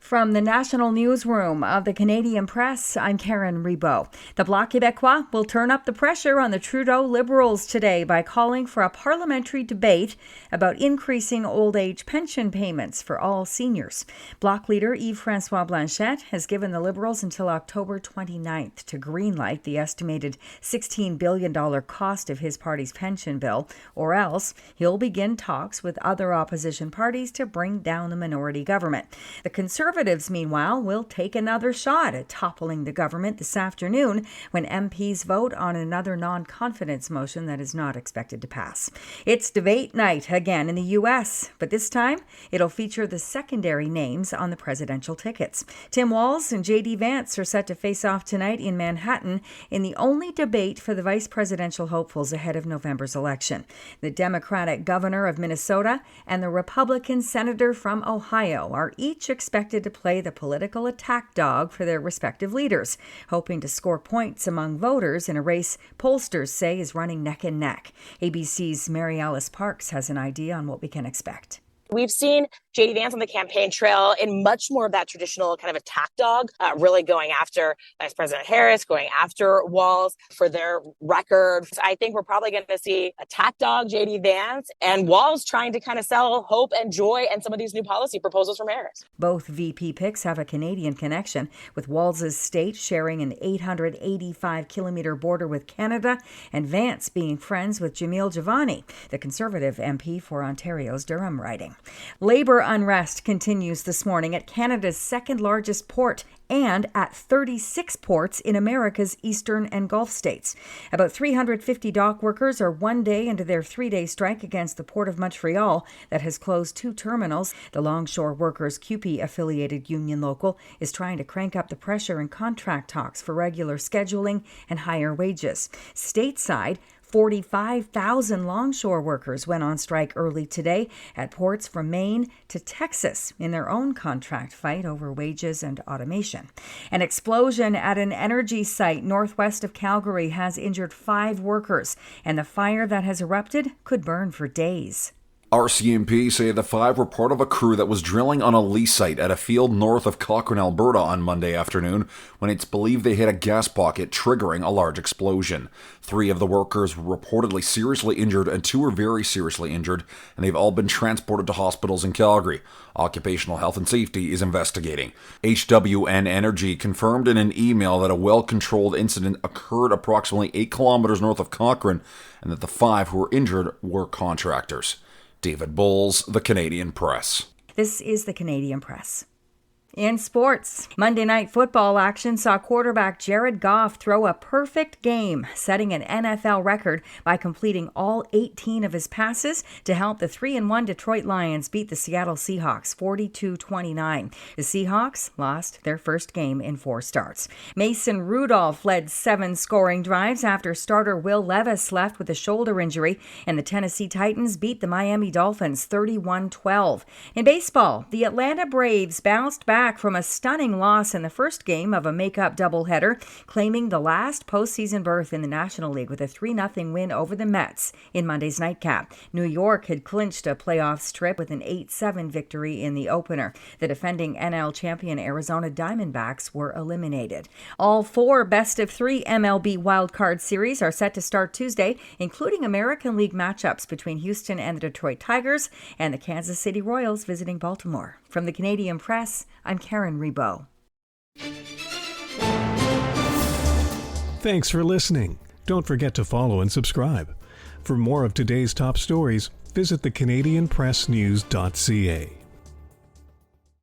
From the national newsroom of the Canadian Press, I'm Karen Ribault. The Bloc Québécois will turn up the pressure on the Trudeau Liberals today by calling for a parliamentary debate about increasing old age pension payments for all seniors. Bloc leader Yves-François Blanchet has given the Liberals until October 29th to greenlight the estimated $16 billion cost of his party's pension bill, or else he'll begin talks with other opposition parties to bring down the minority government. The Conservatives, meanwhile, will take another shot at toppling the government this afternoon when MPs vote on another non-confidence motion that is not expected to pass. It's debate night again in the U.S., but this time it'll feature the secondary names on the presidential tickets. Tim Walz and J.D. Vance are set to face off tonight in Manhattan in the only debate for the vice presidential hopefuls ahead of November's election. The Democratic governor of Minnesota and the Republican senator from Ohio are each expected to play the political attack dog for their respective leaders, hoping to score points among voters in a race pollsters say is running neck and neck. ABC's Mary Alice Parks has an idea on what we can expect. We've seen J.D. Vance on the campaign trail in much more of that traditional kind of attack dog, really going after Vice President Harris, going after Walz for their record. I think we're probably going to see attack dog J.D. Vance and Walz trying to kind of sell hope and joy and some of these new policy proposals from Harris. Both VP picks have a Canadian connection, with Walz's state sharing an 885-kilometre border with Canada and Vance being friends with Jamil Javani, the Conservative MP for Ontario's Durham riding. Labour unrest continues this morning at Canada's second largest port and at 36 ports in America's eastern and Gulf states. About 350 dock workers are one day into their three-day strike against the Port of Montreal that has closed two terminals. The Longshore Workers CUPE-affiliated union local is trying to crank up the pressure in contract talks for regular scheduling and higher wages. Stateside, 45,000 longshore workers went on strike early today at ports from Maine to Texas in their own contract fight over wages and automation. An explosion at an energy site northwest of Calgary has injured 5 workers, and the fire that has erupted could burn for days. RCMP say the 5 were part of a crew that was drilling on a lease site at a field north of Cochrane, Alberta on Monday afternoon when it's believed they hit a gas pocket, triggering a large explosion. 3 of the workers were reportedly seriously injured and 2 were very seriously injured, and they've all been transported to hospitals in Calgary. Occupational Health and Safety is investigating. HWN Energy confirmed in an email that a well-controlled incident occurred approximately 8 kilometers north of Cochrane and that the 5 who were injured were contractors. David Bowles, The Canadian Press. This is The Canadian Press. In sports, Monday Night Football action saw quarterback Jared Goff throw a perfect game, setting an NFL record by completing all 18 of his passes to help the 3-1 Detroit Lions beat the Seattle Seahawks 42-29. The Seahawks lost their first game in 4 starts. Mason Rudolph led 7 scoring drives after starter Will Levis left with a shoulder injury, and the Tennessee Titans beat the Miami Dolphins 31-12. In baseball, the Atlanta Braves bounced back from a stunning loss in the first game of a make-up doubleheader, claiming the last postseason berth in the National League with a 3-0 win over the Mets in Monday's nightcap. New York had clinched a playoff strip with an 8-7 victory in the opener. The defending NL champion Arizona Diamondbacks were eliminated. All 4 best-of-3 MLB wildcard series are set to start Tuesday, including American League matchups between Houston and the Detroit Tigers and the Kansas City Royals visiting Baltimore. From the Canadian Press, I'm Karen Ribault. Thanks for listening. Don't forget to follow and subscribe. For more of today's top stories, visit thecanadianpressnews.ca.